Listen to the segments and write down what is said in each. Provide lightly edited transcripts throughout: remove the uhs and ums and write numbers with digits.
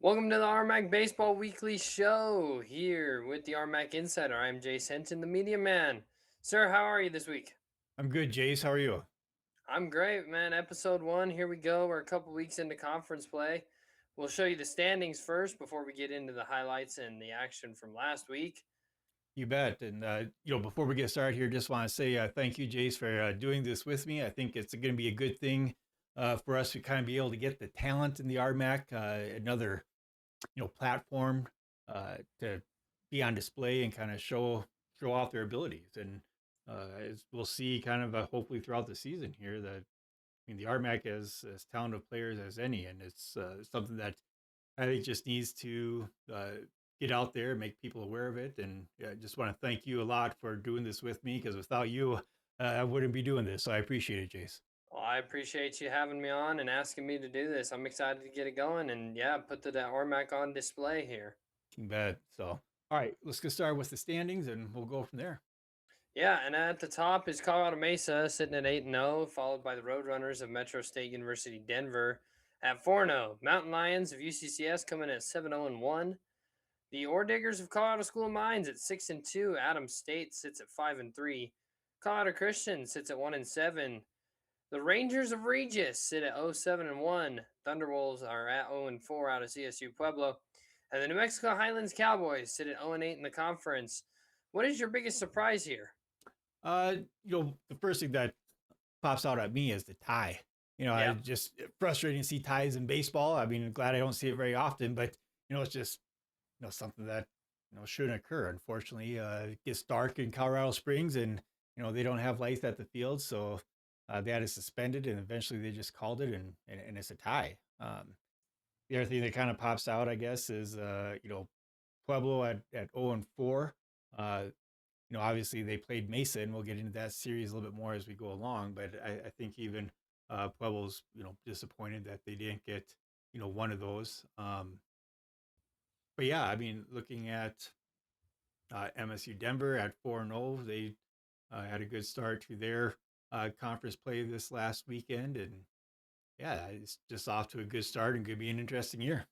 Welcome to the RMAC Baseball Weekly show here with the RMAC Insider. I'm Jace Hinton, the media man. Sir, how are you this week? I'm good, Jace. How are you? I'm great, man. Episode 1, here we go. We're a couple weeks into conference play. We'll show you the standings first before we get into the highlights and the action from last week. You bet. And before we get started here, just want to say thank you, Jace, for doing this with me. I think it's going to be a good thing for us to kind of be able to get the talent in the RMAC, another platform to be on display and kind of show off their abilities. And as we'll see, kind of hopefully throughout the season here, the RMAC has as talented players as any, and it's something that I think just needs to get out there, make people aware of it. And I just want to thank you a lot for doing this with me, because without you, I wouldn't be doing this. So I appreciate it, Jace. Well, I appreciate you having me on and asking me to do this. I'm excited to get it going and, put the RMAC on display here. You bet. So, all right, let's get started with the standings and we'll go from there. Yeah, and at the top is Colorado Mesa sitting at 8-0, followed by the Roadrunners of Metro State University Denver at 4-0. Mountain Lions of UCCS coming at 7-0-1. The Ore Diggers of Colorado School of Mines at 6-2. Adams State sits at 5-3. Colorado Christian sits at 1-7. The Rangers of Regis sit at 0-7-1. Thunderwolves are at 0-4 out of CSU Pueblo. And the New Mexico Highlands Cowboys sit at 0-8 in the conference. What is your biggest surprise here? The first thing that pops out at me is the tie. I just frustrating to see ties in baseball. I mean, I'm glad I don't see it very often, but it's just something that shouldn't occur. Unfortunately, it gets dark in Colorado Springs, and they don't have lights at the field, so they had it suspended, and eventually they just called it, and it's a tie. The other thing that kind of pops out, I guess, is Pueblo at 0-4. Obviously they played Mesa, and we'll get into that series a little bit more as we go along. But I think even Pueblo's disappointed that they didn't get one of those. But yeah, I mean, looking at MSU Denver at 4-0, they had a good start to their conference play this last weekend, and yeah, it's just off to a good start and could be an interesting year.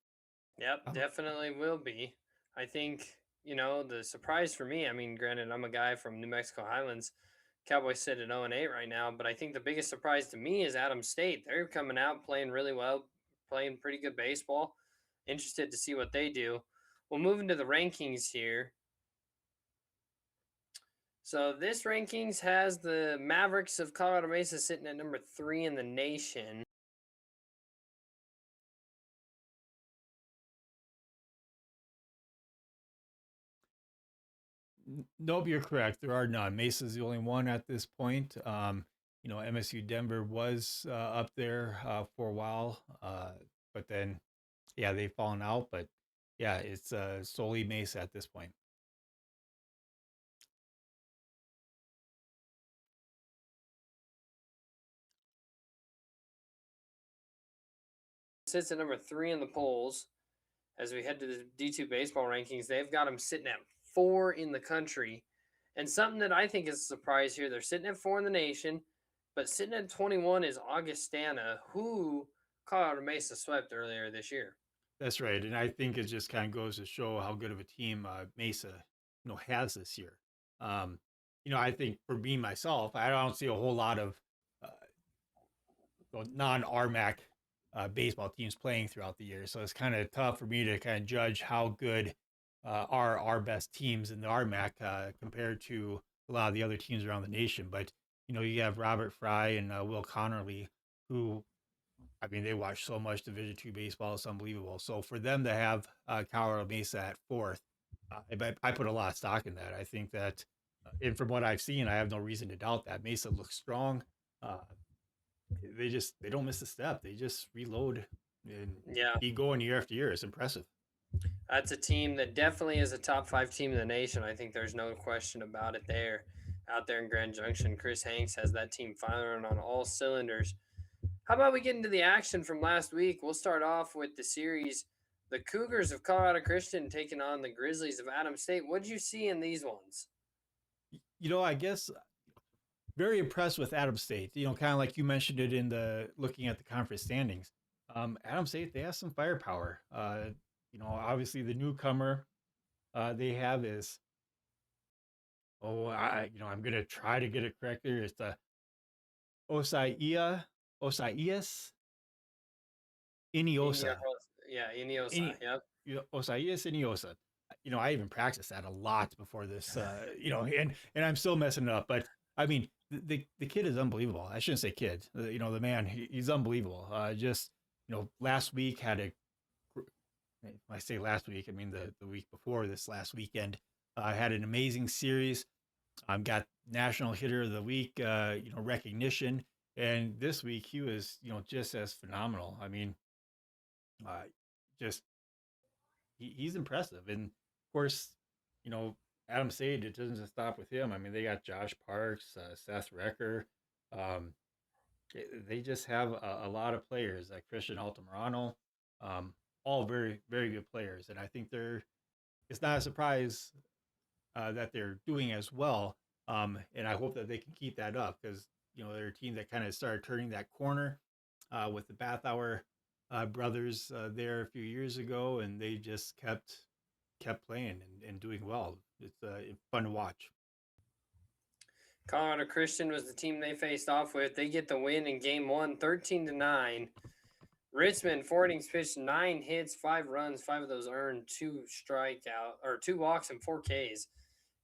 Yep, definitely will be. I think, the surprise for me, I mean, granted, I'm a guy from New Mexico Highlands. Cowboys sit at 0-8 right now, but I think the biggest surprise to me is Adams State. They're coming out playing really well, playing pretty good baseball. Interested to see what they do. We'll move into the rankings here. So this rankings has the Mavericks of Colorado Mesa sitting at number 3 in the nation. Nope, you're correct. There are none. Mesa's the only one at this point. MSU Denver was up there for a while, but then, yeah, they've fallen out. But yeah, it's solely Mesa at this point. Sits at number 3 in the polls. As we head to the D2 baseball rankings, they've got them sitting at 4 in the country. And something that I think is a surprise here, they're sitting at 4 in the nation, but sitting at 21 is Augustana, who Colorado Mesa swept earlier this year. That's right, and I think it just kind of goes to show how good of a team Mesa, has this year. I think for me myself, I don't see a whole lot of non-RMAC baseball teams playing throughout the year, so it's kind of tough for me to kind of judge how good are our best teams in the RMAC compared to a lot of the other teams around the nation. But you have Robert Fry and Will Connerly, who, I mean, they watch so much Division II baseball; it's unbelievable. So for them to have Colorado Mesa at fourth, I put a lot of stock in that. I think that, and from what I've seen, I have no reason to doubt that Mesa looks strong. They don't miss a step. They just reload and keep going year after year. It's impressive. That's a team that definitely is a top 5 team in the nation. I think there's no question about it there. Out there in Grand Junction, Chris Hanks has that team firing on all cylinders. How about we get into the action from last week? We'll start off with the series. The Cougars of Colorado Christian taking on the Grizzlies of Adams State. What did you see in these ones? I guess very impressed with Adams State. Kind of like you mentioned it in the looking at the conference standings. Adams State, they have some firepower. obviously the newcomer they have is, I'm gonna try to get it correct here. It's the Osaias Iniosa. Iniosa. Ini, Yep. Osaias Iniosa. I even practiced that a lot before this, and I'm still messing it up. But I mean, the kid is unbelievable. I shouldn't say kid. The man, he's unbelievable. Just last week had a. When I say last week, I mean the week before this last weekend. Had an amazing series. Got National Hitter of the Week, recognition, and this week he was, just as phenomenal. I mean, uh, just he's impressive, and of course, you know, Adam Sage. It doesn't just stop with him. I mean, they got Josh Parks, Seth Recker. Um, they just have a lot of players like Christian Altamirano, all very very good players, and I think they're. It's not a surprise that they're doing as well. And I hope that they can keep that up because they're a team that kind of started turning that corner with the Bathauer brothers there a few years ago, and they just kept playing and doing well. It's fun to watch. Colorado Christian was the team they faced off with. They get the win in game one, 13-9. Richmond, 4 innings pitched, 9 hits, 5 runs, 5 of those earned, 2 2 walks, and 4 Ks.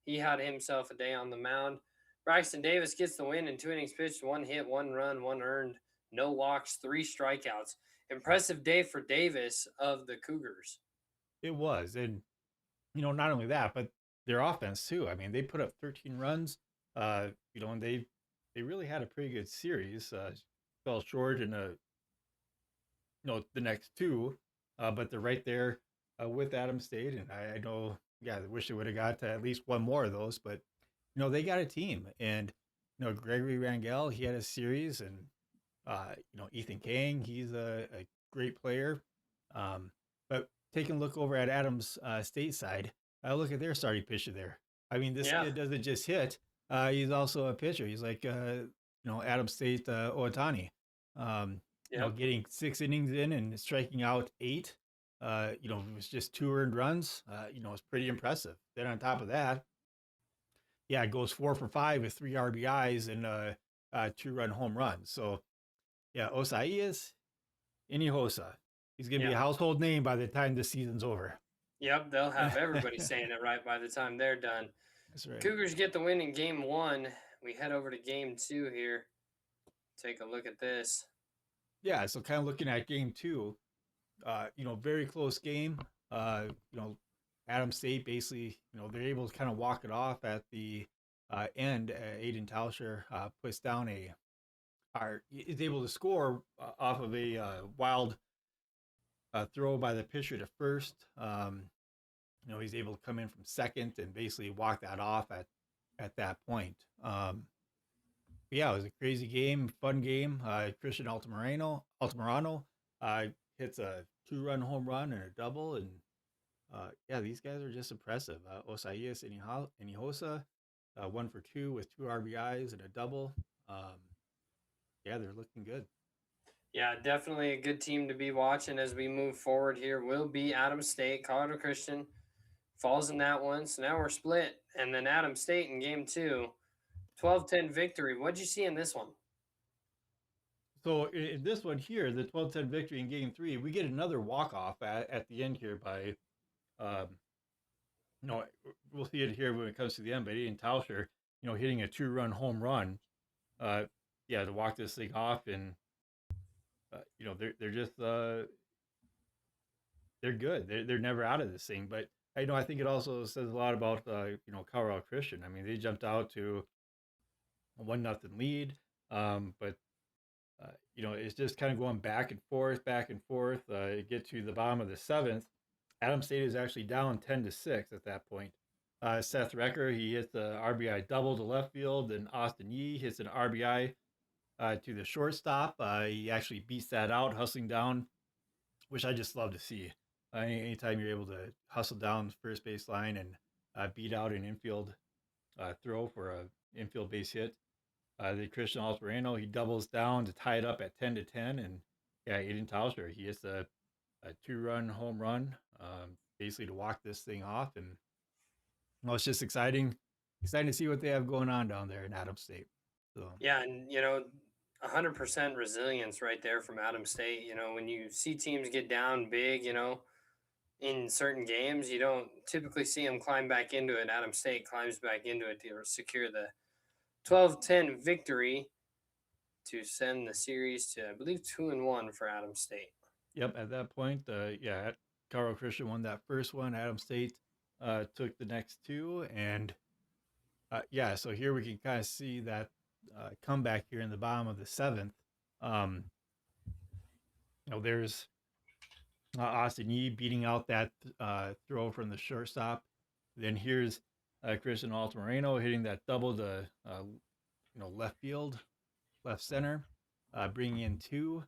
He had himself a day on the mound. Braxton Davis gets the win in 2 innings pitched, 1 hit, 1 run, 1 earned, no walks, 3 strikeouts. Impressive day for Davis of the Cougars. It was, and not only that, but their offense too. I mean, they put up 13 runs. And they really had a pretty good series. Fell short in the next two, but they're right there with Adam State, and I know, yeah, I wish they would have got to at least one more of those, but they got a team, and Gregory Rangel, he had a series, and Ethan Kang, he's a great player, but taking a look over at Adams State side, look at their starting pitcher there. I mean, this kid doesn't just hit; he's also a pitcher. He's like Adam State Oatani. Getting 6 innings in and striking out 8. It was just 2 earned runs. It's pretty impressive. Then on top of that, yeah, it goes 4 for 5 with 3 RBIs and a 2-run home run. So, yeah, Osaias Inihosa. He's going to be a household name by the time this season's over. Yep, they'll have everybody saying it right by the time they're done. That's right. Cougars get the win in game 1. We head over to game 2 here. Take a look at this. Yeah, so kind of looking at game 2, very close game. Adam State basically, they're able to kind of walk it off at the end. Aiden Tauscher puts down is able to score off of a wild throw by the pitcher to first. He's able to come in from second and basically walk that off at that point. Yeah, it was a crazy game, fun game. Christian Altamirano hits a 2-run home run and a double, and these guys are just impressive. Osaias Inihosa, 1 for 2 with 2 RBIs and a double. They're looking good. Yeah, definitely a good team to be watching as we move forward here. Will be Adams State. Colorado Christian falls in that one. So now we're split. And then Adams State in game 2, 12-10 victory. What'd you see in this one? So in this one here, the 12-10 victory in game 3, we get another walk-off at the end here by, we'll see it here when it comes to the end, but Ian Tauscher, hitting a 2-run home run, to walk this thing off, and they're just they're good. They're never out of this thing. But I think it also says a lot about Colorado Christian. I mean, they jumped out to a 1-0 lead, but it's just kind of going back and forth. Get to the bottom of the 7th. Adams State is actually down 10-6 at that point. Seth Recker, he hits the RBI double to left field, and Austin Yee hits an RBI to the shortstop. He actually beats that out, hustling down, which I just love to see. Anytime you're able to hustle down the first base line and beat out an infield throw for an infield base hit. The Christian Altamirano, he doubles down to tie it up at 10-10, and Aiden Tauscher, he hits a 2-run home run basically to walk this thing off. And it's just exciting to see what they have going on down there in Adams State. So Yeah, and 100% resilience right there from Adams State. When you see teams get down big, in certain games, you don't typically see them climb back into it. Adams State climbs back into it to secure the 12-10 victory to send the series to, I believe, 2-1 for Adams State. yep, at that point, Colorado Christian won that first one. Adams State took the next two, and so here we can kind of see that comeback here in the bottom of the seventh. There's Austin Yee beating out that throw from the shortstop. Then here's Christian Altamirano hitting that double to left field, left center, bringing in two.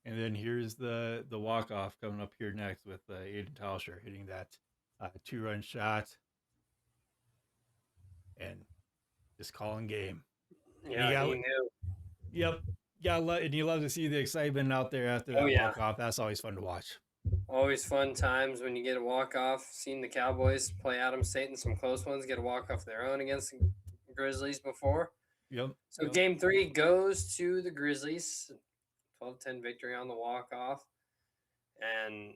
And then here's the walk off coming up here next with Aiden Tauscher hitting that 2-run shot and just calling game. Yeah, he knew. Yep. Yeah, and you love to see the excitement out there after that walk off. That's always fun to watch. Always fun times when you get a walk off. Seen the Cowboys play Adams State in some close ones, get a walk off their own against the Grizzlies before. Yep. So game 3 goes to the Grizzlies. 12-10 victory on the walk off. And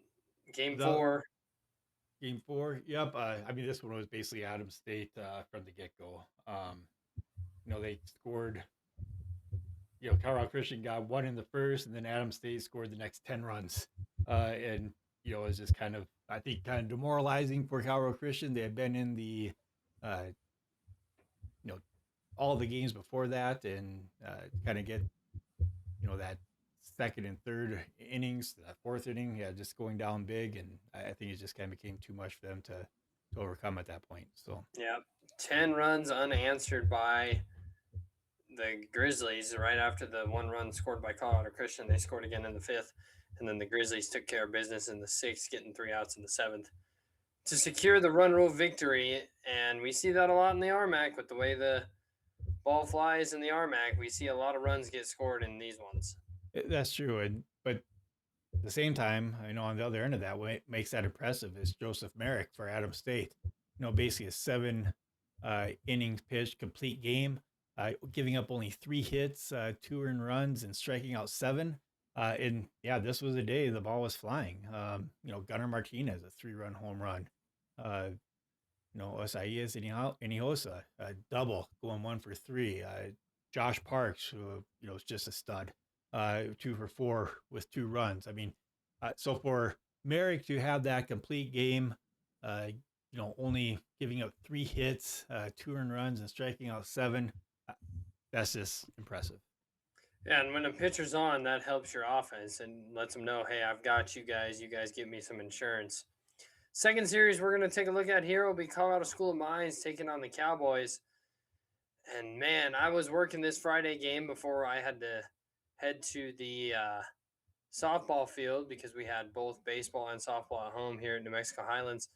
game 4. Game 4, yep. This one was basically Adams State from the get-go. They scored. Colorado Christian got one in the first, and then Adams State scored the next 10 runs. And it was just kind of demoralizing for Colorado Christian. They had been in the, all the games before that, and kind of get, that second and third innings, that fourth inning, just going down big, and I think it just kind of became too much for them to overcome at that point. So 10 runs unanswered by the Grizzlies right after the 1 run scored by Colorado Christian. They scored again in the 5th, and then the Grizzlies took care of business in the 6th, getting 3 outs in the 7th to secure the run rule victory. And we see that a lot in the RMAC with the way the ball flies in the RMAC. We see a lot of runs get scored in these ones. That's true, but at the same time, on the other end of that, what makes that impressive is Joseph Merrick for Adams State. Basically a 7 innings pitched, complete game, giving up only 3 hits, 2 earned runs, and striking out 7. This was a day the ball was flying. Gunnar Martinez, a 3-run home run. Osaias Iniosa, a double, going 1 for 3. Josh Parks, who is just a stud, 2 for 4 with 2 runs. So for Merrick to have that complete game, only giving up 3 hits, 2 earned runs, and striking out 7, that's just impressive. Yeah, and when a pitcher's on, that helps your offense and lets them know, hey, I've got you guys. You guys give me some insurance. Second series we're going to take a look at here will be Colorado School of Mines taking on the Cowboys. And, man, I was working this Friday game before I had to head to the softball field because we had both baseball and softball at home here at New Mexico Highlands.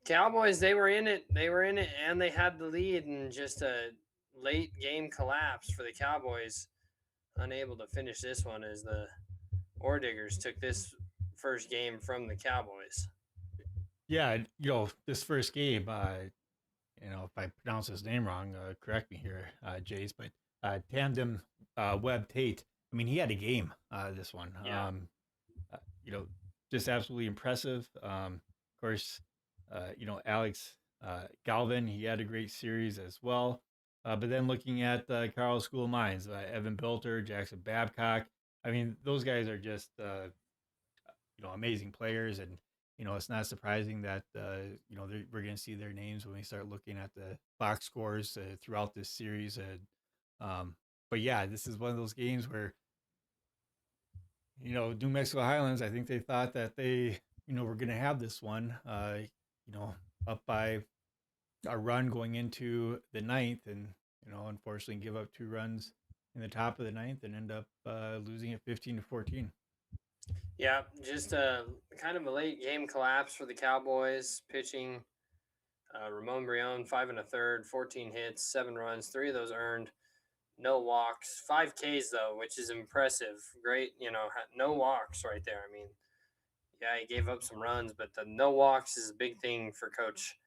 Cowboys, they were in it, and they had the lead, and just a late game collapse for the Cowboys, unable to finish this one as the Ore Diggers took this first game from the Cowboys. Yeah, this first game, if I pronounce his name wrong, correct me here, Jace, but Tandem Webb Tate, he had a game, this one. Yeah. Just absolutely impressive. Of course, Alex Galvin, he had a great series as well. But then looking at Colorado School of Mines, Evan Bilter, Jackson Babcock, those guys are just, amazing players. And, it's not surprising that, we're going to see their names when we start looking at the box scores throughout this series. But yeah, this is one of those games where, New Mexico Highlands, I think they thought that they, were going to have this one, up by a run going into the 9th, and, unfortunately give up 2 runs in the top of the 9th and end up losing it 15-14. Yeah, just a kind of a late game collapse for the Cowboys. Pitching, Ramon Brion, 5 1/3, 14 hits, 7 runs, 3 of those earned, no walks, 5 Ks though, which is impressive. Great, no walks right there. Yeah, he gave up some runs, but the no walks is a big thing for Coach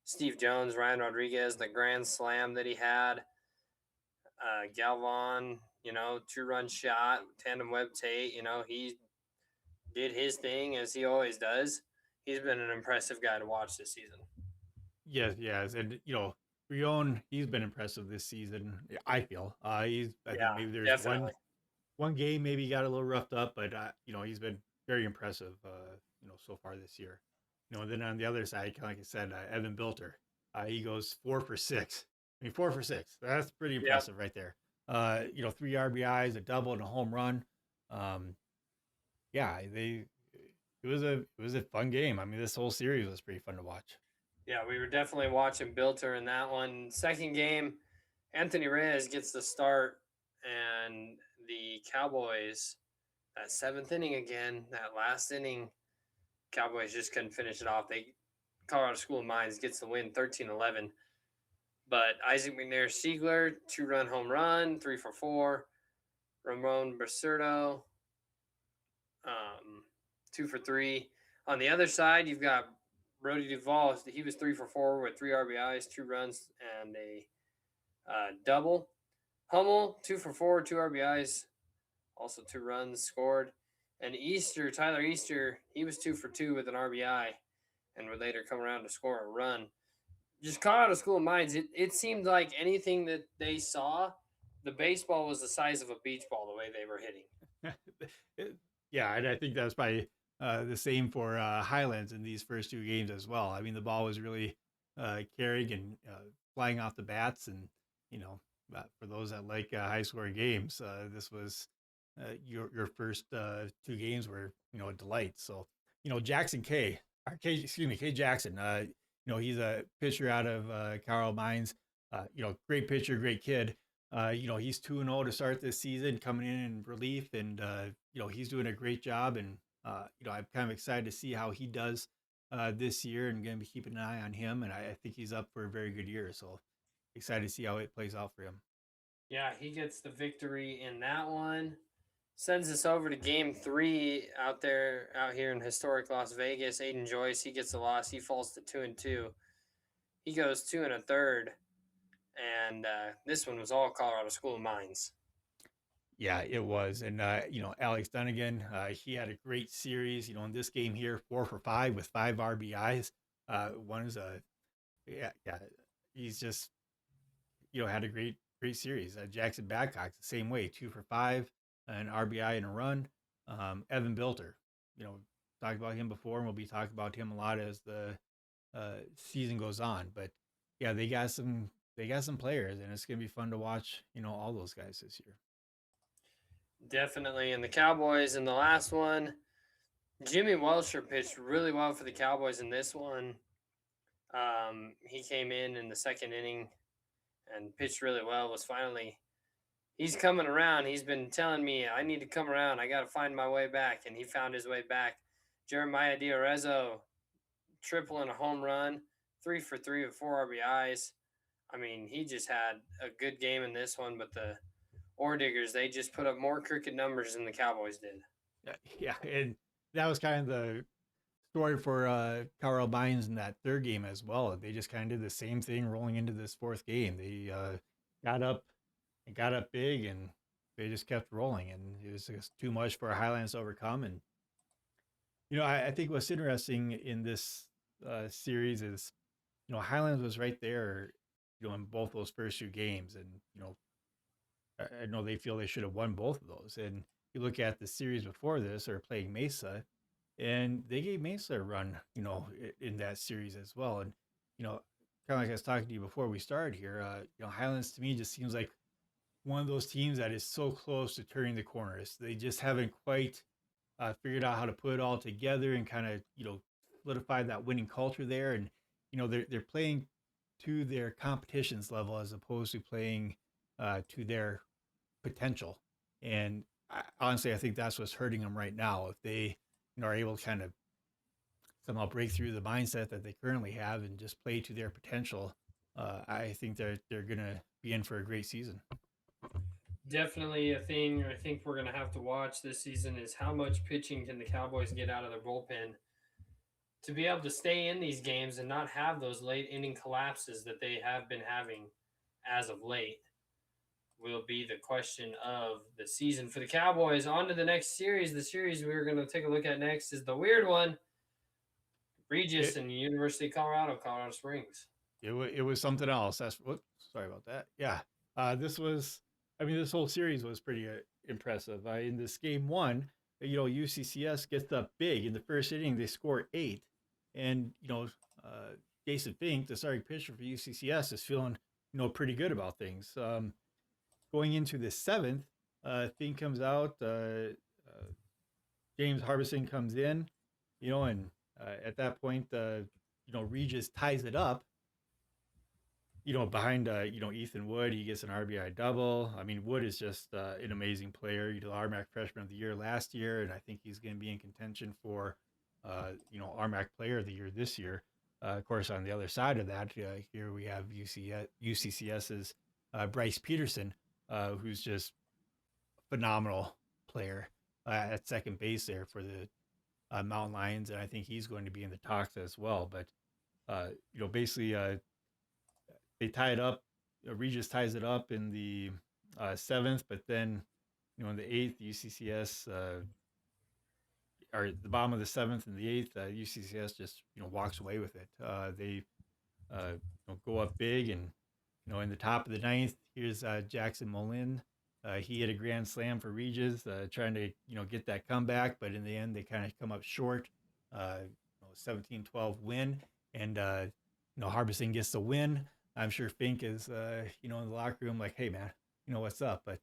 Steve Jones. Ryan Rodriguez, the grand slam that he had, Galvan, 2-run shot, tandem web Tate, he did his thing as he always does. He's been an impressive guy to watch this season. Yes, and Rion, he's been impressive this season. I feel. I think maybe there's definitely. one game maybe he got a little roughed up, but he's been very impressive. So far this year. And then on the other side, like I said, Evan Bilter, he goes 4 for 6. I mean, 4 for 6. That's pretty impressive right there. 3 RBIs, a double, and a home run. It was a fun game. I mean, this whole series was pretty fun to watch. Yeah, we were definitely watching Bilter in that one. Second game, Anthony Reyes gets the start, and the Cowboys, that 7th inning again, that last inning, Cowboys just couldn't finish it off. Colorado School of Mines gets the win 13-11. But Isaac McNair Siegler, 2-run home run, 3 for 4. Ramon Basurdo, 2 for 3. On the other side, you've got Brody Duvall. He was 3 for 4 with 3 RBIs, 2 runs, and a double. Hummel, 2 for 4, 2 RBIs, also 2 runs scored. And Tyler Easter, he was 2 for 2 with an RBI and would later come around to score a run. Just Colorado School of Mines, it seemed like anything that they saw, the baseball was the size of a beach ball the way they were hitting. Yeah, and I think that's probably the same for Highlands in these first 2 games as well. I mean, the ball was really carrying and flying off the bats, and for those that like high-scoring games, this was your first 2 games were a delight. So Jackson K Jackson, he's a pitcher out of Colorado Mines. Great pitcher, great kid. He's 2-0 to start this season, coming in relief, and he's doing a great job. And I'm kind of excited to see how he does this year, and going to be keeping an eye on him. And I think he's up for a very good year. So excited to see how it plays out for him. Yeah, he gets the victory in that one. Sends us over to game 3 out here in historic Las Vegas. Aiden Joyce, he gets the loss. He falls to 2-2. He goes 2 1/3. And this one was all Colorado School of Mines. Yeah, it was. And, Alex Dunnigan, he had a great series, in this game here, 4 for 5 with 5 RBIs. One is he's just, had a great series. Jackson Babcock, the same way, 2 for 5, an RBI and a run. Evan Bilter, talked about him before, and we'll be talking about him a lot as the season goes on. But yeah, they got some players, and it's going to be fun to watch, all those guys this year. Definitely. And the Cowboys in the last one, Jimmy Welsher pitched really well for the Cowboys in this one. He came in the second inning and pitched really well. He's coming around. He's been telling me, I need to come around. I got to find my way back. And he found his way back. Jeremiah Diarezzo, triple and a home run, 3 for 3 with 4 RBIs. I mean, he just had a good game in this one, but the Diggers, they just put up more crooked numbers than the Cowboys did. Yeah, and that was kind of the story for Colorado Mines in that third game as well. They just kind of did the same thing rolling into this fourth game. They got up big, and they just kept rolling, and it was just too much for Highlands to overcome. And I think what's interesting in this series is Highlands was right there in both those first 2 games, and I know they feel they should have won both of those. And you look at the series before this, or playing Mesa, and they gave Mesa a run, in that series as well. And, kind of like I was talking to you before we started here, Highlands to me just seems like one of those teams that is so close to turning the corners. They just haven't quite figured out how to put it all together and kind of, solidify that winning culture there. And, they're playing to their competition's level as opposed to playing to their potential. And honestly, I think that's what's hurting them right now. If they are able to kind of somehow break through the mindset that they currently have and just play to their potential, I think they're going to be in for a great season. Definitely a thing I think we're going to have to watch this season is how much pitching can the Cowboys get out of their bullpen to be able to stay in these games and not have those late inning collapses that they have been having as of late will be the question of the season for the Cowboys. On to the next series. The series we're going to take a look at next is the weird one, Regis It and University of Colorado, Colorado Springs. it was something else. That's whoops, sorry about that. Yeah, this was. I mean, this whole series was pretty impressive. In this game one, UCCS gets up big in the first inning. They score 8, and Jason Fink, the starting pitcher for UCCS, is feeling pretty good about things. Going into the 7th, Fink comes out. James Harbison comes in, and at that point, Regis ties it up. Behind Ethan Wood, he gets an RBI double. I mean, Wood is just an amazing player. RMAC Freshman of the Year last year, and I think he's going to be in contention for RMAC Player of the Year this year. Of course, on the other side of that, here we have UCCS's Bryce Peterson, who's just a phenomenal player at second base there for the Mountain Lions, and I think he's going to be in the talks as well. But basically, they tie it up. Regis ties it up in the 7th, but then in the 8th, UCCS or the bottom of the 7th and the 8th, UCCS just walks away with it. They go up big, and in the top of the 9th, here's Jackson Molin. He hit a grand slam for Regis, trying to get that comeback, but in the end, they kind of come up short. 17-12 win, and Harbison gets the win. I'm sure Fink is in the locker room like, hey man, what's up? But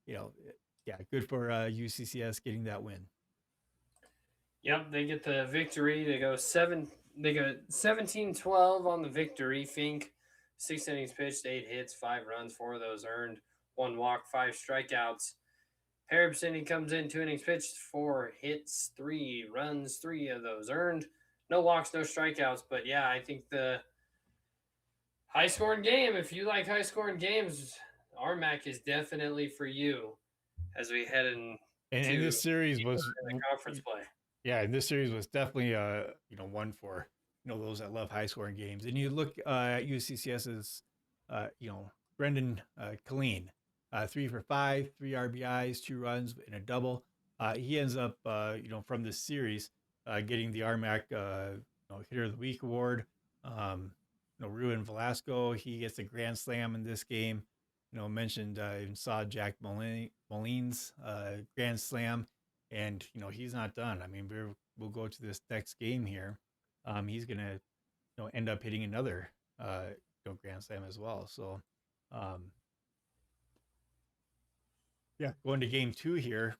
yeah, good for UCCS getting that win. Yep, they get the victory. They go 17-12 on the victory. Fink, 6 innings pitched, 8 hits, 5 runs, 4 of those earned, 1 walk, 5 strikeouts. Harrison, he comes in 2 innings pitched, 4 hits, 3 runs, 3 of those earned. No walks, no strikeouts. But yeah, I think the high scoring game, if you like high scoring games, RMAC is definitely for you as we head in. And this series was the conference play. Yeah, and this series was definitely one for those that love high scoring games. And you look at UCCS's Brendan Killeen, 3 for 5, 3 RBIs, 2 runs, and a double. He ends up from this series getting the RMAC Hitter of the Week award. Ruben Velasco, he gets a grand slam in this game. Mentioned even saw Jack Molin's grand slam, and he's not done. I mean, we'll go to this next game here. He's gonna end up hitting another grand slam as well. So yeah, going to game 2 here.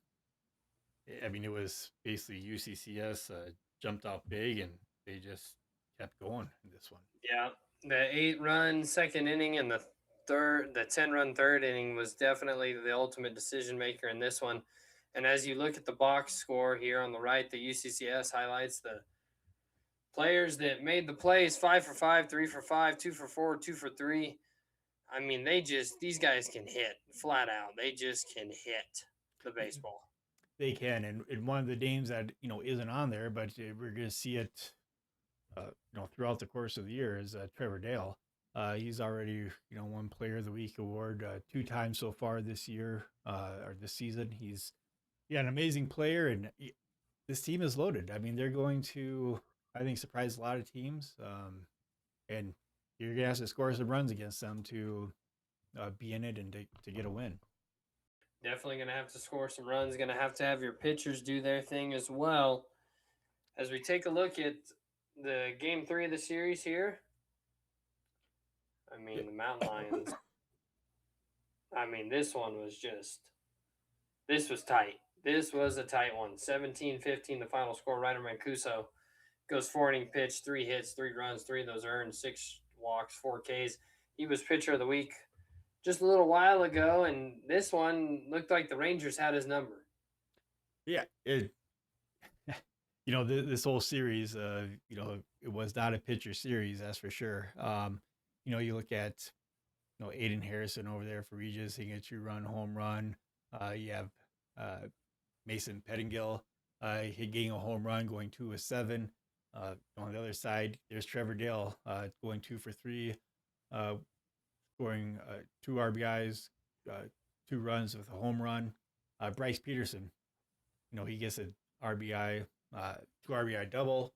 I mean, it was basically UCCS jumped out big, and they just kept going in this one. Yeah, the 8-run second inning and the 10-run third inning was definitely the ultimate decision maker in this one. And as you look at the box score here on the right, the UCCS highlights the players that made the plays: 5 for 5, 3 for 5, 2 for 4, 2 for 3. I mean, these guys can hit flat out. They just can hit the baseball. They can, and one of the names that isn't on there, but we're going to see it, throughout the course of the year is Trevor Dale. He's already won Player of the Week award 2 times so far this year or this season. He's an amazing player, and this team is loaded. I mean, they're going to, I think, surprise a lot of teams, and you're going to have to score some runs against them to be in it and to get a win. Definitely going to have to score some runs. Going to have your pitchers do their thing as well. As we take a look at the game 3 of the series here, I mean, the Mountain Lions. I mean, this one was tight. This was a tight one. 17-15, the final score. Ryder Mancuso goes 4 inning pitch, 3 hits, 3 runs, 3 of those earned, 6 walks, 4 Ks. He was pitcher of the week just a little while ago, and this one looked like the Rangers had his number. Yeah, this whole series, it was not a pitcher series, that's for sure. You look at, Aiden Harrison over there for Regis hitting a 2-run home run. You have Mason Pettingill getting a home run, going 2 of 7. On the other side, there's Trevor Dale going 2 for 3, scoring 2 RBIs, 2 runs with a home run. Bryce Peterson, he gets an RBI, 2 RBI double.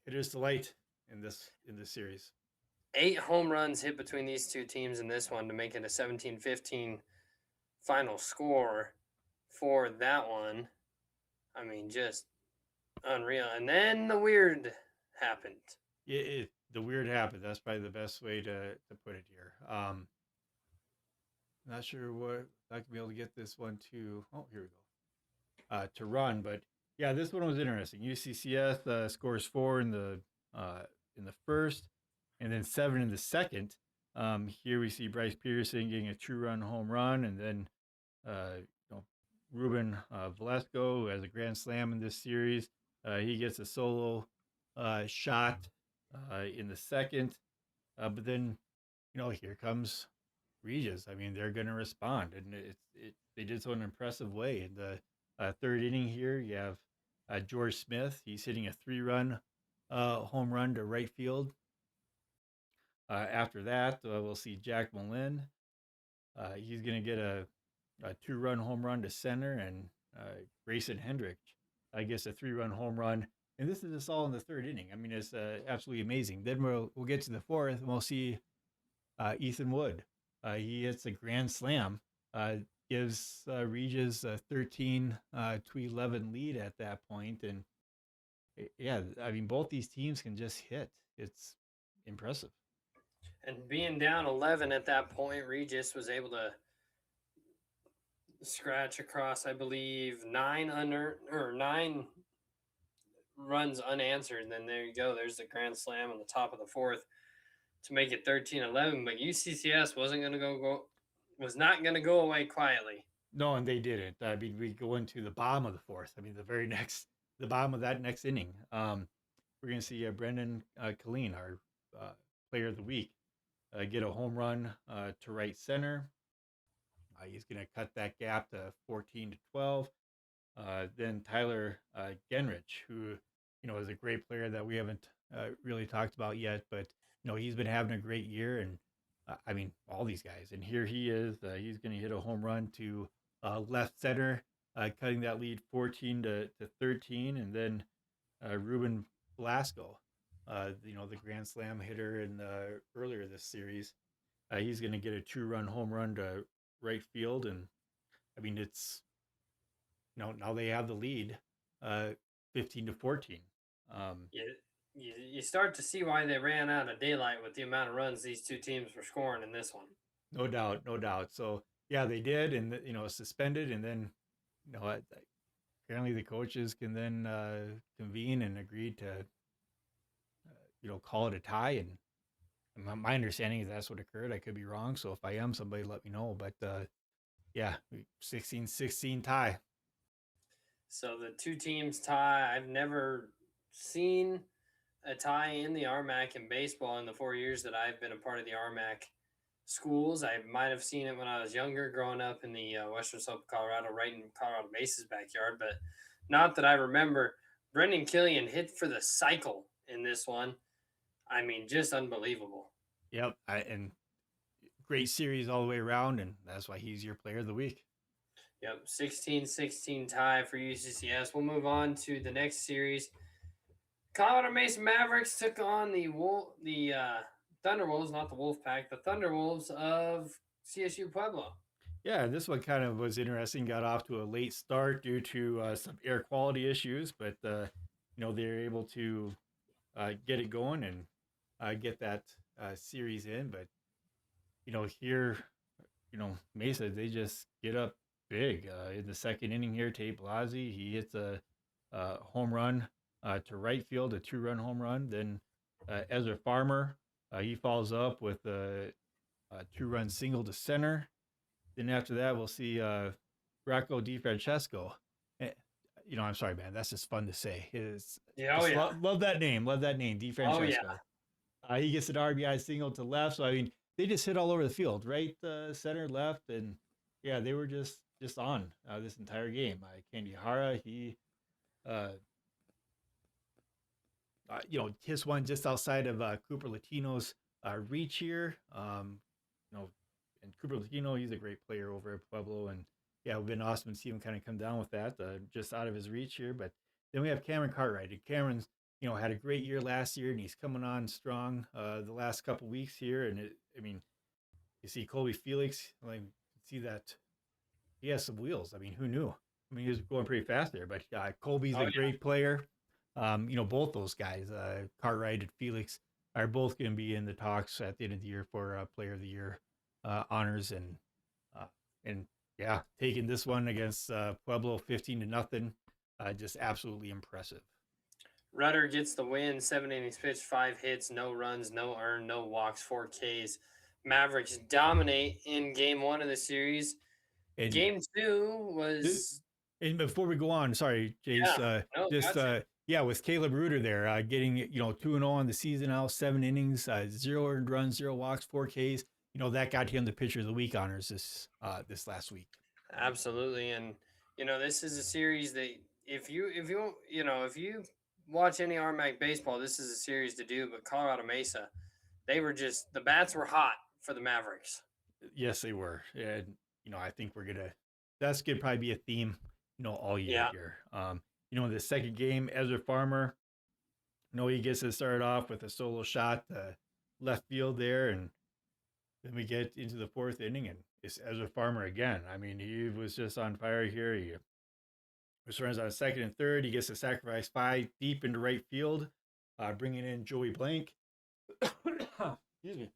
Hitters delight in this series. 8 home runs hit between these two teams in this one to make it a 17-15 final score for that one. I mean, just unreal. And then the weird happened. The weird happened. That's probably the best way to put it here. Not sure what I can be able to get this one to. Oh, here we go. To run, but yeah, this one was interesting. UCCS scores 4 in the first, and then 7 in the second. Here we see Bryce Peterson getting a 2-run home run, and then Ruben Velasco, who has a grand slam in this series, he gets a solo shot in the second. But then, here comes Regis. I mean, they're going to respond, and they did so in an impressive way. In the third inning here, you have George Smith. He's hitting a 3-run home run to right field. After that, we'll see Jack Malin. He's going to get a 2-run home run to center, and Grayson Hendrick gets a 3-run home run. And this is all in the third inning. I mean, it's absolutely amazing. Then we'll get to the fourth, and we'll see Ethan Wood. He hits a grand slam, gives Regis a 13-11 lead at that point. And yeah, I mean, both these teams can just hit. It's impressive. And being down 11 at that point, Regis was able to scratch across, I believe, 9 runs unanswered. And then there you go. There's the grand slam on the top of the fourth to make it 13-11. But UCCS was not going to go away quietly. No, and they didn't. I mean, we go into the bottom of the fourth. I mean, the bottom of that next inning. We're going to see Brendan Killeen, our player of the week, get a home run to right center. He's going to cut that gap to 14-12. Then Tyler Genrich, who is a great player that we haven't really talked about yet, but he's been having a great year, and I mean, all these guys. And here he is. He's going to hit a home run to left center, cutting that lead 14-13. And then Ruben Velasco, the grand slam hitter in earlier this series, he's going to get a 2-run home run to right field. And I mean, it's now they have the lead, 15-14. You start to see why they ran out of daylight with the amount of runs these two teams were scoring in this one. No doubt. So yeah, they did, and suspended, and then apparently the coaches can then convene and agree to call it a tie. And my understanding is that's what occurred. I could be wrong, so if I am, somebody let me know. But yeah, 16-16 tie. So the two teams tie. I've never seen a tie in the RMAC in baseball in the 4 years that I've been a part of the RMAC schools. I might have seen it when I was younger, growing up in the western slope of Colorado, right in Colorado Mesa's backyard, but not that I remember. Brendan Killian hit for the cycle in this one. I mean, just unbelievable. Yep, and great series all the way around, and that's why he's your player of the week. Yep, 16-16 tie for UCCS. We'll move on to the next series. Colorado Mesa Mavericks took on the Thunderwolves, not the Wolfpack, the Thunderwolves of CSU Pueblo. Yeah, this one kind of was interesting. Got off to a late start due to some air quality issues, but they were able to get it going and get that series in. But here, Mesa, they just get up big in the second inning here. Tate Blasi, he hits a home run to right field, a 2-run home run. Then Ezra Farmer, he follows up with a 2-run single to center. Then after that, we'll see Rocco DiFrancesco. I'm sorry, man. That's just fun to say. Love that name. Love that name, DiFrancesco. He gets an RBI single to left. So I mean, they just hit all over the field, right, center, left, and yeah, they were just on this entire game. Kandihara, he uh, his one just outside of Cooper Latino's reach here. And Cooper Latino, he's a great player over at Pueblo, and yeah, it would been awesome to see him kind of come down with that, just out of his reach here. But then we have Cameron Cartwright. And Cameron's, had a great year last year, and he's coming on strong the last couple weeks here. And I mean, you see Colby Felix, like, see that he has some wheels. I mean, who knew? I mean, he was going pretty fast there, but Colby's a great player. Both those guys, Cartwright and Felix, are both going to be in the talks at the end of the year for Player of the Year honors, and yeah, taking this one against Pueblo 15-0, just absolutely impressive. Rudder gets the win, 7 innings pitched, 5 hits, no runs, no earned, no walks, 4 Ks. Mavericks dominate in game 1 of the series. And game 2 was. And before we go on, sorry, Jace, with Caleb Reuter there, getting 2-0 on the season now, 7 innings, 0 earned runs, 0 walks, 4 Ks. That got him the Pitcher of the Week honors this last week. Absolutely, and this is a series that if you watch any RMAC baseball, this is a series to do. But Colorado Mesa, the bats were hot for the Mavericks. Yes, they were, and I think that's gonna probably be a theme, all year here. In the second game, Ezra Farmer, he gets to start off with a solo shot left field there, and then we get into the 4th inning, and it's Ezra Farmer again. I mean, he was just on fire here. He runs on 2nd and 3rd. He gets a sacrifice fly deep into right field, bringing in Joey Blank. Excuse me.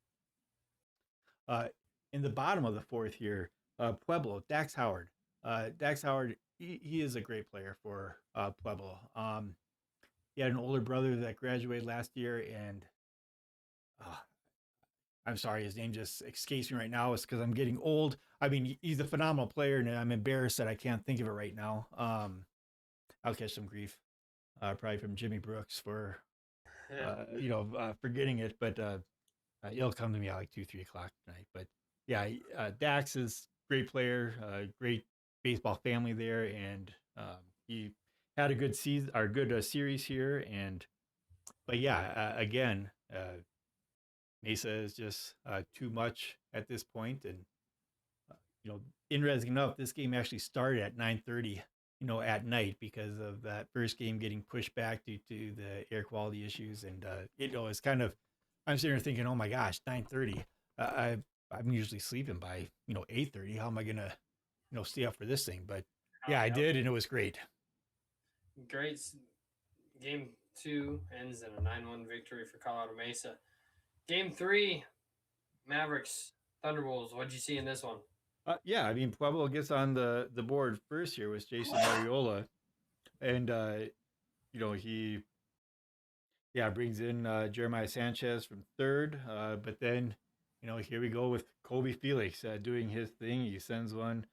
In the bottom of the 4th here, Pueblo, Dax Howard. Dax Howard, he is a great player for Pueblo. He had an older brother that graduated last year, and I'm sorry, his name just escapes me right now. It's because I'm getting old. I mean, he's a phenomenal player, and I'm embarrassed that I can't think of it right now. I'll catch some grief, probably from Jimmy Brooks for, forgetting it. But it'll come to me at like 2-3 o'clock tonight. But yeah, Dax is a great player, great baseball family there, and he had a good season, or good series here. But yeah, again. Mesa is just too much at this point, and interesting enough, this game actually started at 9:30, at night because of that first game getting pushed back due to the air quality issues, and it's kind of, I'm sitting there thinking, oh my gosh, 9:30. I'm usually sleeping by 8:30. How am I gonna stay up for this thing? But yeah, I did, and it was great. Great. Game 2 ends in a 9-1 victory for Colorado Mesa. Game 3, Mavericks, Thunderbolts. What'd you see in this one? Yeah, I mean, Pueblo gets on the board first here with Jason Ariola, and he brings in Jeremiah Sanchez from 3rd, but then here we go with Colby Felix doing his thing. He sends one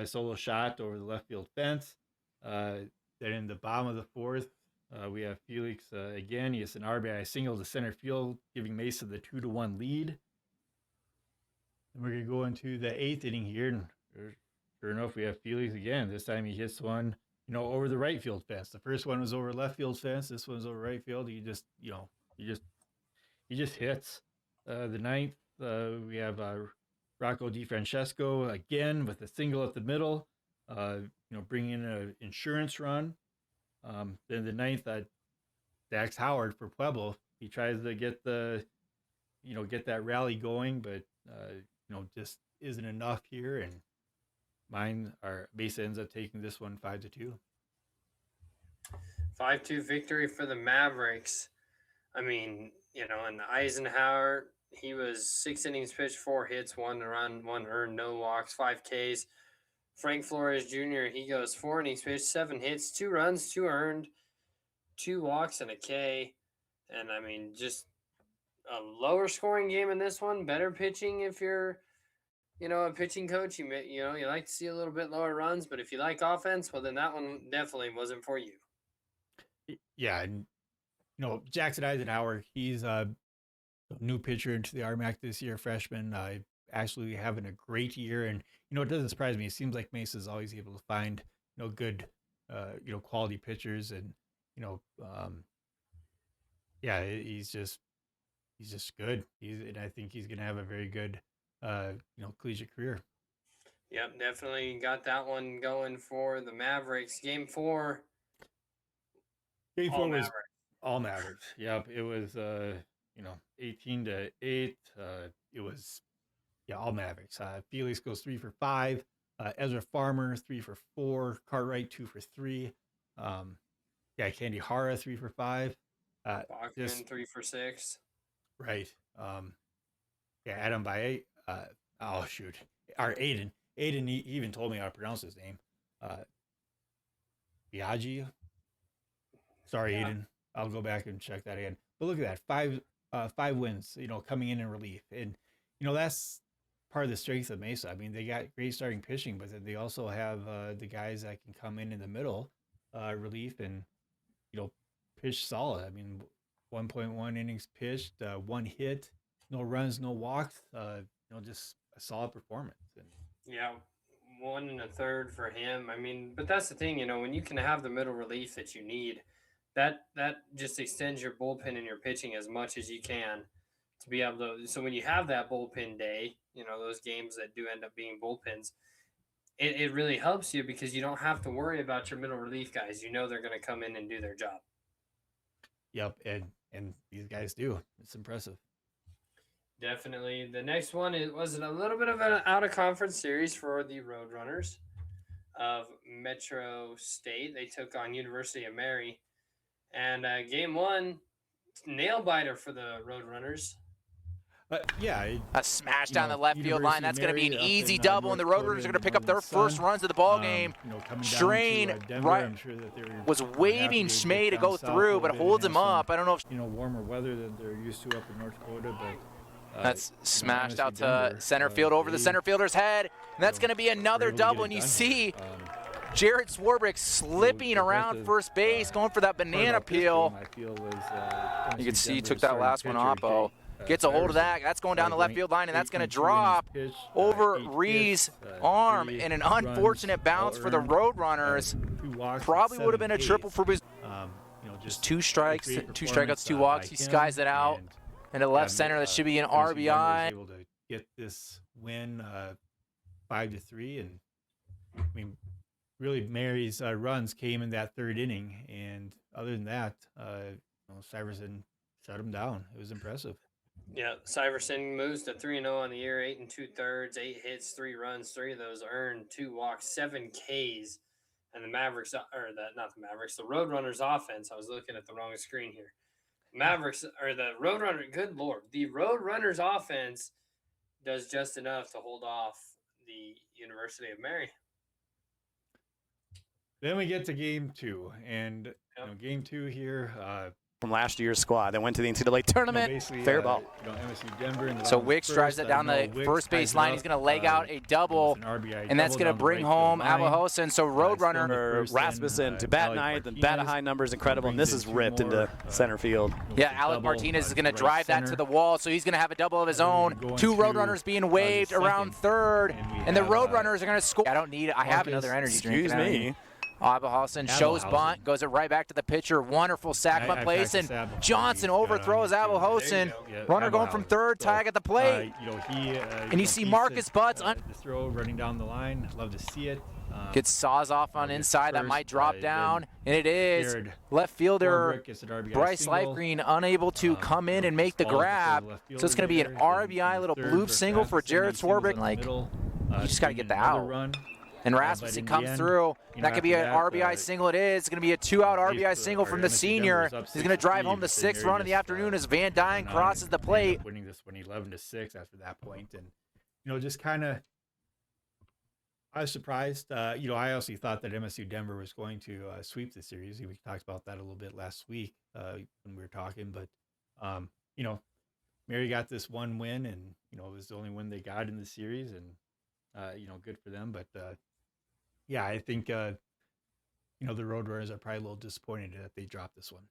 solo shot over the left field fence. Then in the bottom of the 4th, we have Felix again. He has an RBI single to center field, giving Mesa the 2-1 lead. And we're going to go into the 8th inning here, and sure enough, we have Felix again. This time he hits one, over the right field fence. The first one was over left field fence. This one's over right field. He just hits. The 9th, we have Rocco DiFrancesco again with a single at the middle. Bringing in an insurance run. Then the 9th, Dax Howard for Pueblo. He tries to get get that rally going, but just isn't enough here. And Mesa ends up taking this one 5-2. 5-2 victory for the Mavericks. I mean, and Eisenhower, he was 6 innings pitched, 4 hits, 1 run, 1 earned, no walks, 5 Ks. Frank Flores Jr., he goes 4 innings pitched, 7 hits, 2 runs, 2 earned, 2 walks, and a K. And I mean, just a lower scoring game in this one. Better pitching if you're, a pitching coach. You like to see a little bit lower runs, but if you like offense, well, then that one definitely wasn't for you. Yeah, and Jackson Eisenhower, he's new pitcher into the RMAC this year, freshman, actually having a great year. And, it doesn't surprise me. It seems like Mesa is always able to find, good, quality pitchers. And, you know, um, yeah, he's just good. And I think he's going to have a very good, collegiate career. Yep, definitely got that one going for the Mavericks. Game 4. Game All 4 was Mavericks. all Mavericks. Yep. It was, 18-8. It was, all Mavericks. Felix goes 3 for 5. Ezra Farmer 3 for 4. Cartwright 2 for 3. Candy Hara 3 for 5. Bachman 3 for 6. Right. Adam Baye. Oh shoot. Our Aiden. Aiden, he even told me how to pronounce his name. Biaggi. Sorry, yeah. Aiden. I'll go back and check that again. But look at that. 5 wins, coming in relief. And, that's part of the strength of Mesa. I mean, they got great starting pitching, but they also have the guys that can come in the middle relief and, pitch solid. I mean, 1.1 innings pitched, 1 hit, no runs, no walks, just a solid performance. And, yeah, 1 1/3 for him. I mean, but that's the thing, when you can have the middle relief that you need, that just extends your bullpen and your pitching as much as you can to be able to. So when you have that bullpen day, those games that do end up being bullpens, it really helps you because you don't have to worry about your middle relief guys. They're going to come in and do their job. Yep, and these guys do. It's impressive. Definitely. The next one, it was a little bit of an out-of-conference series for the Roadrunners of Metro State. They took on University of Mary. And game 1, nail-biter for the Roadrunners. A smash down the left field line. That's going to be an easy double, and the Roadrunners are going to pick up their first runs of the ball game. Strain was waving Schmay to go through, but holds him up. I don't know if warmer weather than they're used to up in North Dakota, but that's smashed out to center field over the center fielder's head, and that's going to be another double. And you see Jared Swarbrick slipping around first base, going for that banana peel. You can see he took that last one off. Gets a hold of that. That's going down the left field line, and that's going to drop over Rees' arm in an unfortunate bounce for the Roadrunners. Probably would have been a triple for just 2 strikes, 2 strikeouts, 2 walks. He skies it out into left center. That should be an RBI. Able to get this win 5-3, and I mean, really Mary's runs came in that 3rd inning, and other than that, Syverson shut him down. It was impressive. Yeah, Syverson moves to 3-0 on the year, 8 2/3, 8 hits, 3 runs, 3 of those earned, 2 walks, 7 Ks. And the Mavericks, the Roadrunners offense, I was looking at the wrong screen here. The Roadrunner, good Lord, the Roadrunners offense does just enough to hold off the University of Mary. Then we get to game 2, and game 2 here, from last year's squad that went to the NCAA tournament. Fair ball. MSU Denver. So Wicks drives it down the first base line. He's going to leg out a double, and that's going to bring home Abajosa. And so Roadrunner Rasmussen to bat ninth, and bat a high number is incredible. And this is ripped into center field. Yeah, Alec Martinez is going to drive that to the wall, so he's going to have a double of his own. 2 Roadrunners being waved around 3rd, and the Roadrunners are going to score. I have another energy drink. Excuse me. Abajosa shows bunt, goes it right back to the pitcher. Wonderful sack bunt place, and Johnson overthrows Abajosa. Runner going from 3rd, tag at the plate. And you see Marcus Butts. The throw running down the line. Love to see it. Gets saws off on inside. That might drop down, and it is. Left fielder Bryce Lifegreen unable to come in and make the grab. So it's going to be an RBI little bloop single for Jared Swarbrick. You just got to get the out. And Rasmussen comes through. That could be an RBI single. It is. It's going to be a 2-out RBI single from the senior. He's going to drive home the 6th run of the afternoon as Van Dyne crosses the plate. Winning this one 11-6 after that point. And, just kind of, I was surprised. I also thought that MSU Denver was going to sweep the series. We talked about that a little bit last week when we were talking. But, Mary got this 1 win, and, it was the only win they got in the series. And, good for them. But, yeah, I think, the Roadrunners are probably a little disappointed that they dropped this one.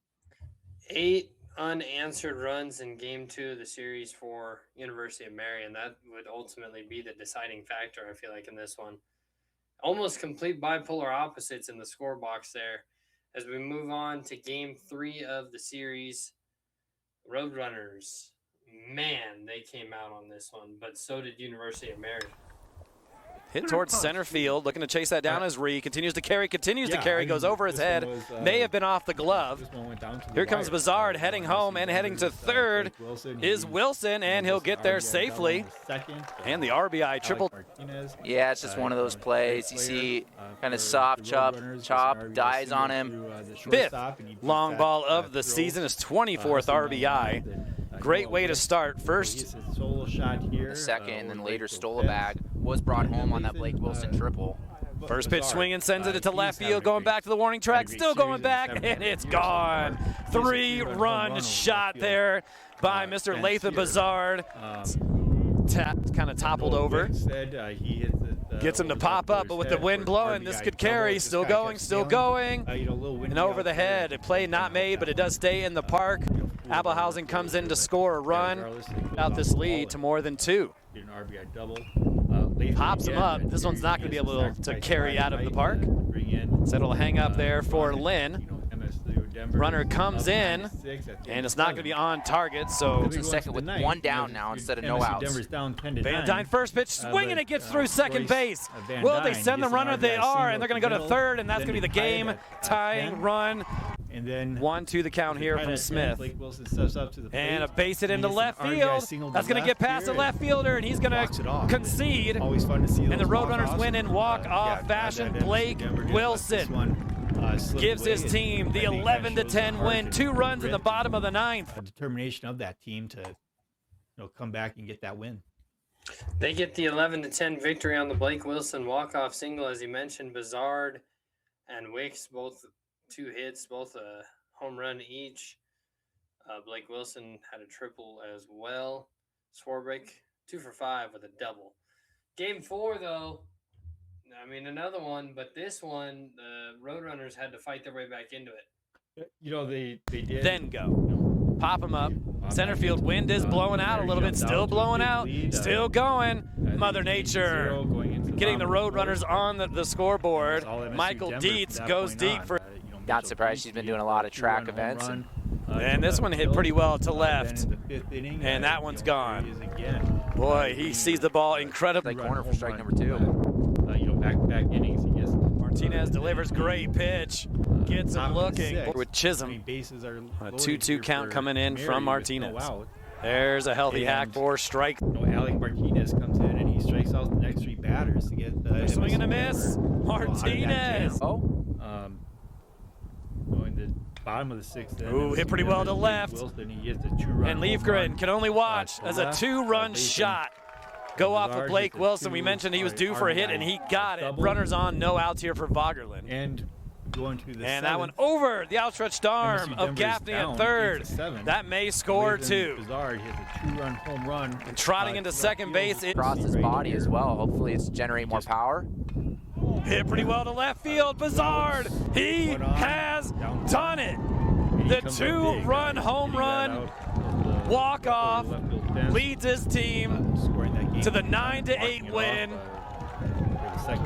8 unanswered runs in Game 2 of the series for University of Marion. That would ultimately be the deciding factor, I feel like, in this one. Almost complete bipolar opposites in the score box there. As we move on to Game 3 of the series, Roadrunners, man, they came out on this one, but so did University of Marion. Hit towards center field, looking to chase that down as Ree continues to carry, goes over his head, may have been off the glove. Here comes Bazard heading home and heading to third is Wilson, and he'll get there safely. And the RBI triple. Yeah, it's just one of those plays. You see kind of soft chop, dies on him. Fifth long ball of the season, his 24th RBI. Great way to start. First, the second, and then later stole a bag. Was brought home on that Blake Wilson triple. First pitch swinging, sends it to left field, going back to the warning track, still going back, and it's gone. 3-run shot there by Mr. Lathan Bazard. Kind of toppled over. Gets him to pop up, but with the wind blowing, this could carry. Still going. And over the head. A play not made, but it does stay in the park. Abelhausen comes in to score a run. Out this lead to more than 2. Pops him up. This one's not going to be able to carry out of the park. So it'll hang up there for Lynn. Runner comes in, and it's not going to be on target, so it's second with 1 down now instead of no outs. Van Dyne first pitch, swinging, it gets through second base. Will they send the runner? They are, and they're going to go to third, and that's going to be the game-tying run. And then 1-2 the count here from Smith. And a base hit into left field. That's going to get past the left fielder, and he's going to concede. And the Roadrunners win in walk-off fashion. Blake Wilson gives his team the 11-10 win. 2 runs in the bottom of the 9th. A determination of that team to come back and get that win. They get the 11-10 victory on the Blake Wilson walk-off single. As you mentioned, Bazard and Wicks, both 2 hits, both a home run each. Blake Wilson had a triple as well. Swarbrick, 2 for 5 with a double. Game 4, though, I mean, another one, but this one, the Roadrunners had to fight their way back into it. They did. Then go. Pop him up. Center field wind is blowing out a little bit. Still blowing out. Still going. Mother Nature getting the Roadrunners on the scoreboard. Michael Dietz goes deep for. Not surprised. She's been doing a lot of track events. And this one hit pretty well to left. And that one's gone. Boy, he sees the ball incredibly. Corner for strike number 2. Back-to-back innings, I guess. Martinez delivers great pitch. Gets him looking with Chisholm. A 2-2 count coming in from Martinez. There's a healthy hack for strike. Alec Martinez comes in and he strikes out the next 3 batters to get the swing and a miss. Martinez. Going to the bottom of the 6th. Ooh, hit pretty well to left. Wilson, he hits a 2-run. And Leafgren can only watch as a 2-run shot go off of Blake Wilson. We mentioned he was due for a hit, and he got it. Runners on, no outs here for Vogerlin. And going to the and that one over the outstretched arm of Gaffney at third. That may score 2. Bazard hits a 2-run home run. And trotting into second base. Across his body as well. Hopefully it's generate more power. Hit pretty well to left field. Bazard, he has done it. The 2-run home run walk-off leads his team to the 9-8 win.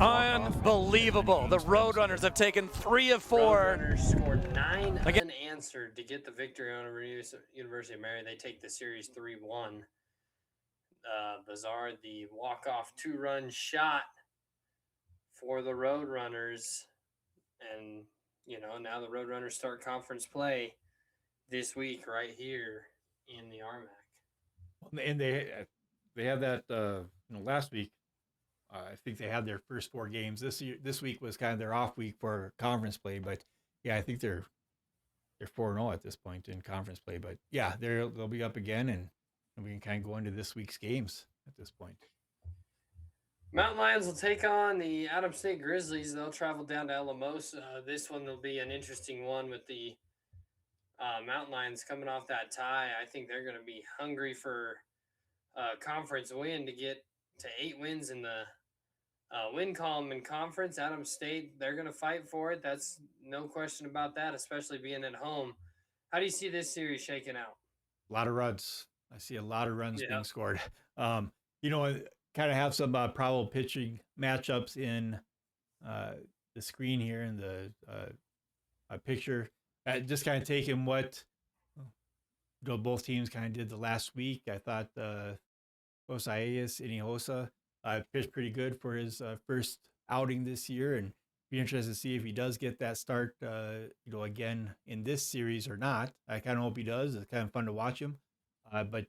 Unbelievable. The Roadrunners have taken 3 of 4. Roadrunners scored 9 unanswered to get the victory over University of Marion. They take the series 3-1. Bazard, the walk-off 2-run shot for the Roadrunners. And, now the Roadrunners start conference play this week right here in the RMAC. And they had that last week. I think they had their first 4 games. This week was kind of their off week for conference play, but yeah, I think they're 4-0 at this point in conference play. But yeah, they'll be up again, and we can kind of go into this week's games at this point. Mountain Lions will take on the Adams State Grizzlies. They'll travel down to Alamosa. This one will be an interesting one with the Mountain Lions coming off that tie. I think they're going to be hungry for a conference win to get to 8 wins in the win column in conference. Adams State, they're going to fight for it. That's no question about that, especially being at home. How do you see this series shaking out? A lot of runs. I see a lot of runs being scored. You know, kind of have some probable pitching matchups in the screen here in the picture. Just kind of taking what both teams kind of did the last week. I thought Josias Inhosa pitched pretty good for his first outing this year, and be interested to see if he does get that start, again in this series or not. I kind of hope he does. It's kind of fun to watch him. But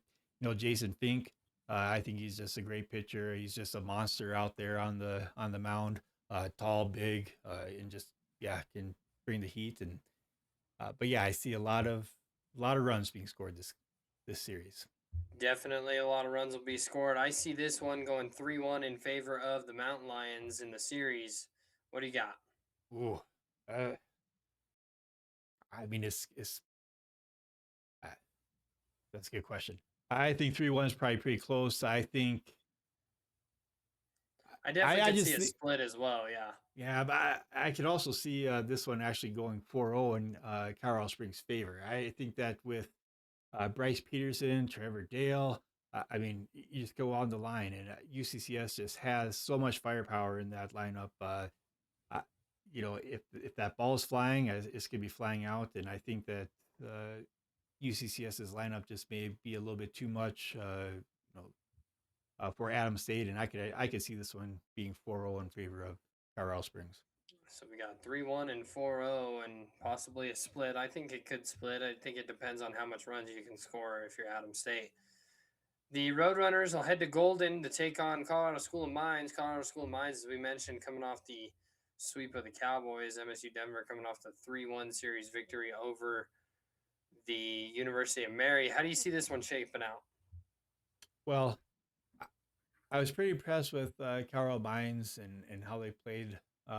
Jason Fink, I think he's just a great pitcher. He's just a monster out there on the mound. Tall, big, and just can bring the heat. And but I see a lot of runs being scored this series. Definitely a lot of runs will be scored. I see this one going 3-1 in favor of the Mountain Lions in the series. What do you got? Ooh, I mean, it's that's a good question. I think 3-1 is probably pretty close. I think I definitely could see a split as well. Yeah. Yeah, but I could also see this one actually going 4-0 in Colorado Springs' favor. I think that with Bryce Peterson, Trevor Dale, I mean, you just go on the line, and UCCS just has so much firepower in that lineup. If that ball is flying, it's going to be flying out, and I think that UCCS's lineup just may be a little bit too much, for Adams State, and I could see this one being 4-0 in favor of Colorado Springs. So we got 3-1 and 4-0 and possibly a split. I think it could split. I think it depends on how much runs you can score if you're Adams State. The Roadrunners will head to Golden to take on Colorado School of Mines. Colorado School of Mines, as we mentioned, coming off the sweep of the Cowboys. MSU Denver coming off the 3-1 series victory over the University of Mary. How do you see this one shaping out? Well, I was pretty impressed with Colorado Mines and how they played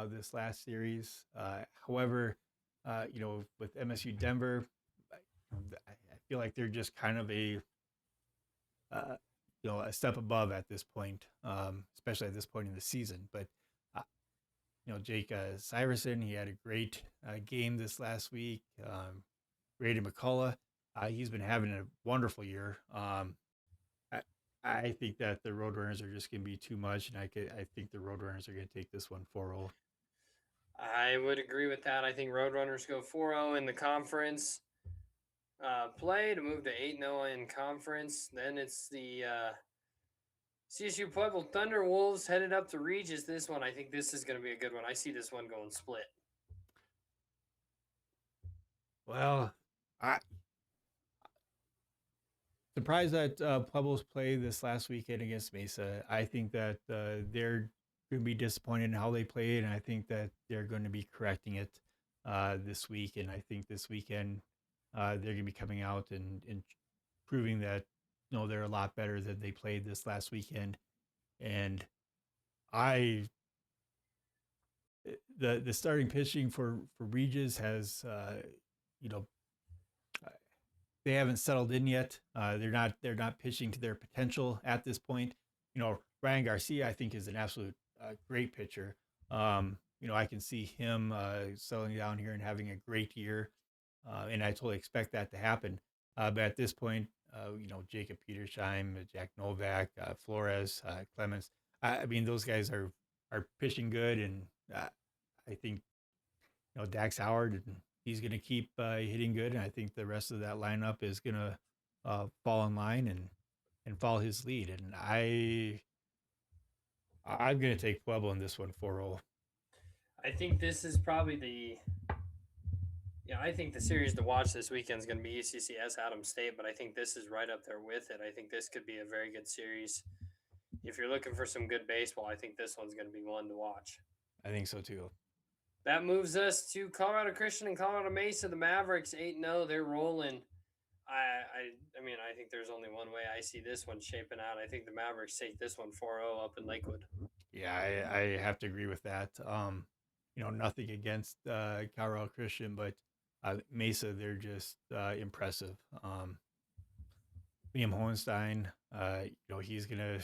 this last series. However, with MSU Denver, I feel like they're just kind of a step above at this point, especially at this point in the season. But Jake Syverson, he had a great game this last week. Brady McCullough, he's been having a wonderful year. I think that the Roadrunners are just going to be too much, and I think the Roadrunners are going to take this one 4-0. I would agree with that. I think Roadrunners go 4-0 in the conference play to move to 8-0 in conference. Then it's the CSU Pueblo Thunderwolves headed up to Regis. This one, I think this is going to be a good one. I see this one going split. Well, surprised that Pueblo's play this last weekend against Mesa. I think that they're going to be disappointed in how they played, and I think that they're going to be correcting it this week. And I think this weekend they're going to be coming out and proving that they're a lot better than they played this last weekend. And the starting pitching for Regis has they haven't settled in yet. They're not pitching to their potential at this point. Ryan Garcia, I think, is an absolute great pitcher. I can see him settling down here and having a great year, and I totally expect that to happen. But at this point, Jacob Petersheim, Jack Novak, Flores, Clemens, I mean, those guys are pitching good, and I think Dax Howard, he's going to keep hitting good, and I think the rest of that lineup is going to fall in line and follow his lead. And I'm going to take Pueblo in this one 4-0. I think this is probably I think the series to watch this weekend is going to be UCCS Adams State, but I think this is right up there with it. I think this could be a very good series. If you're looking for some good baseball, I think this one's going to be one to watch. I think so too. That moves us to Colorado Christian and Colorado Mesa. The Mavericks 8-0. They're rolling. I mean, I think there's only one way I see this one shaping out. I think the Mavericks take this one 4-0 up in Lakewood. Yeah, I have to agree with that. Nothing against Colorado Christian, but Mesa, they're just impressive. Liam Hohenstein, he's gonna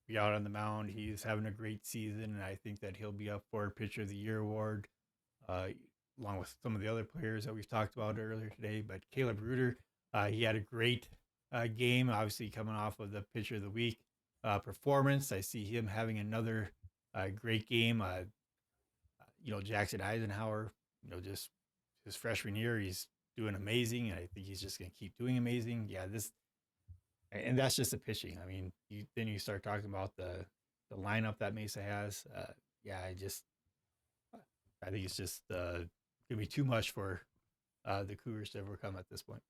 be out on the mound. He's having a great season, and I think that he'll be up for Pitcher of the Year award. along with some of the other players that we've talked about earlier today. But Caleb Reuter, he had a great game, obviously coming off of the Pitcher of the Week performance. I see him having another great game. Jackson Eisenhower, just his freshman year, he's doing amazing. I think he's just going to keep doing amazing. Yeah, and that's just the pitching. I mean, then you start talking about the lineup that Mesa has. I think it's just going to be too much for the Cougars to overcome at this point.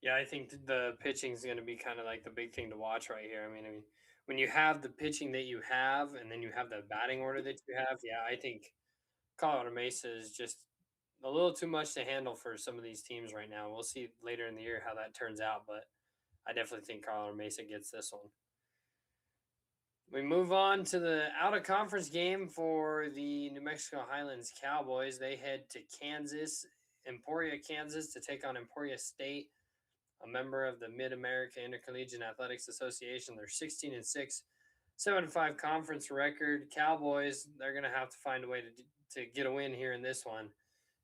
Yeah, I think the pitching is going to be kind of like the big thing to watch right here. I mean, when you have the pitching that you have, and then you have the batting order that you have, yeah, I think Colorado Mesa is just a little too much to handle for some of these teams right now. We'll see later in the year how that turns out, but I definitely think Colorado Mesa gets this one. We move on to the out-of-conference game for the New Mexico Highlands Cowboys. They head to Kansas, Emporia, Kansas, to take on Emporia State, a member of the Mid-America Intercollegiate Athletics Association. They're 16-6, 7-5 conference record. Cowboys, they're going to have to find a way to get a win here in this one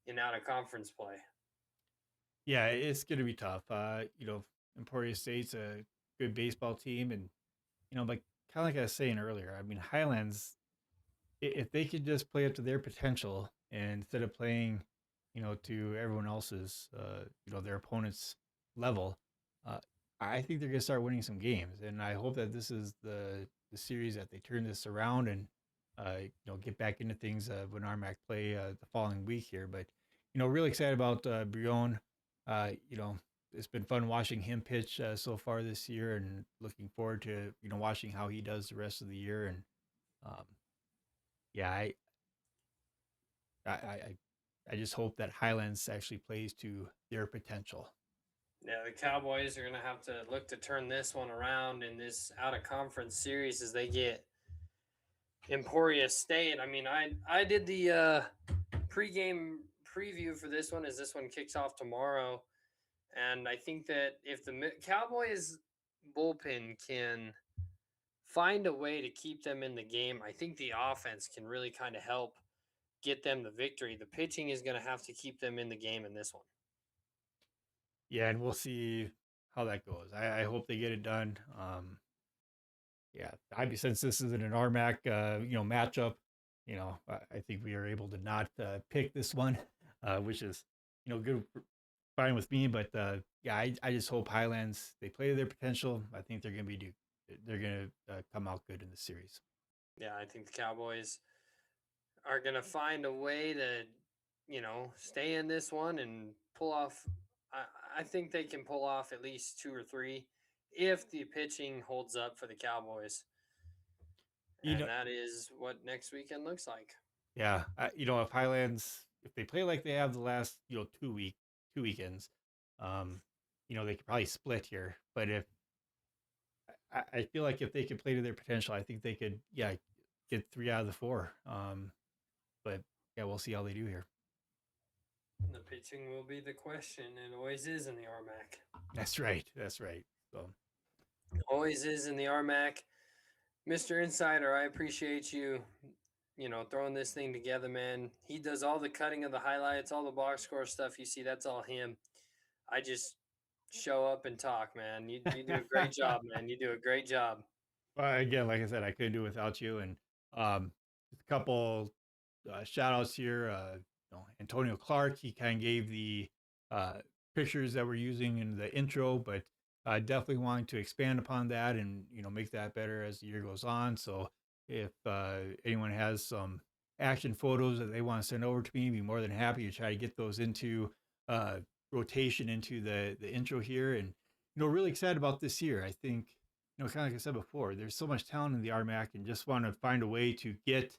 in out-of-conference play. Yeah, it's going to be tough. Emporia State's a good baseball team, and like kind of like I was saying earlier, I mean, Highlands, if they could just play up to their potential and instead of playing, to everyone else's, their opponent's level, I think they're going to start winning some games. And I hope that this is the series that they turn this around and, get back into things when RMAC play the following week here. But, really excited about Brion. It's been fun watching him pitch so far this year, and looking forward to watching how he does the rest of the year. And I just hope that Highlands actually plays to their potential. Yeah, the Cowboys are going to have to look to turn this one around in this out-of-conference series as they get Emporia State. I mean, I did the pregame preview for this one as this one kicks off tomorrow. And I think that if the Cowboys bullpen can find a way to keep them in the game, I think the offense can really kind of help get them the victory. The pitching is going to have to keep them in the game in this one. Yeah, and we'll see how that goes. I hope they get it done. Since this isn't an RMAC, matchup, I think we are able to not pick this one, which is, good, fine with me. But I just hope Highlands, they play to their potential. I think they're going to come out good in the series. Yeah, I think the Cowboys are going to find a way to, stay in this one and pull off. I think they can pull off at least 2 or 3 if the pitching holds up for the Cowboys. And that is what next weekend looks like. Yeah. If Highlands, if they play like they have the last, 2 weekends, they could probably split here. But I feel like if they could play to their potential, I think they could, get 3 out of the 4. But we'll see how they do here. The pitching will be the question. It always is in the RMAC. That's right. So always is in the RMAC. Mr. Insider, I appreciate you, throwing this thing together, man. He does all the cutting of the highlights, all the box score stuff you see. That's all him. I just show up and talk, man. You do a great job, man. You do a great job. Well, again, like I said, I couldn't do it without you. And a couple shout outs here. Antonio Clark, he kind of gave the pictures that we're using in the intro, but definitely wanting to expand upon that and, make that better as the year goes on. So if anyone has some action photos that they want to send over to me, I'd be more than happy to try to get those into rotation into the intro here. And, really excited about this year. I think, kind of like I said before, there's so much talent in the RMAC, and just want to find a way to get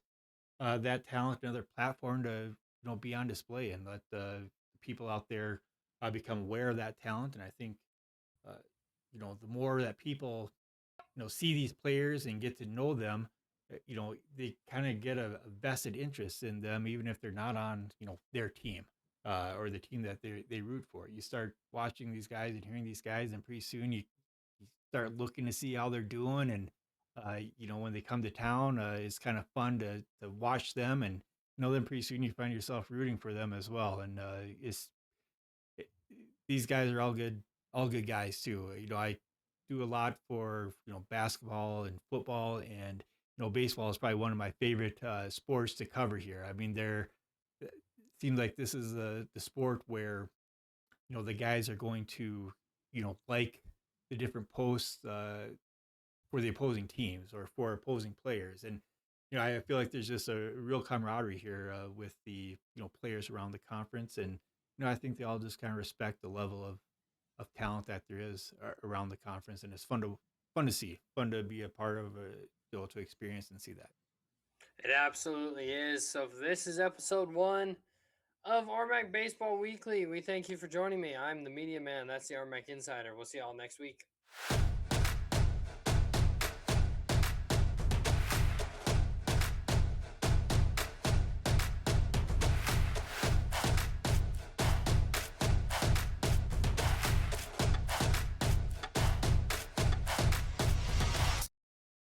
that talent, another platform to, be on display and let the people out there become aware of that talent. And I think, the more that people, see these players and get to know them, they kind of get a vested interest in them, even if they're not on, their team or the team that they root for. You start watching these guys and hearing these guys, and pretty soon you start looking to see how they're doing. And, when they come to town, it's kind of fun to watch them and, then pretty soon you find yourself rooting for them as well. And these guys are all good guys too. I do a lot for basketball and football, and baseball is probably one of my favorite sports to cover here. I mean, it seems like this is the sport where the guys are going to like the different posts for the opposing teams or for opposing players. And I feel like there's just a real camaraderie here with the players around the conference, and I think they all just kind of respect the level of talent that there is around the conference, and it's fun to see, fun to be a part of, to experience and see that. It absolutely is. So this is episode 1 of RMAC Baseball Weekly. We thank you for joining me. I'm the media man. That's the RMAC Insider. We'll see y'all next week.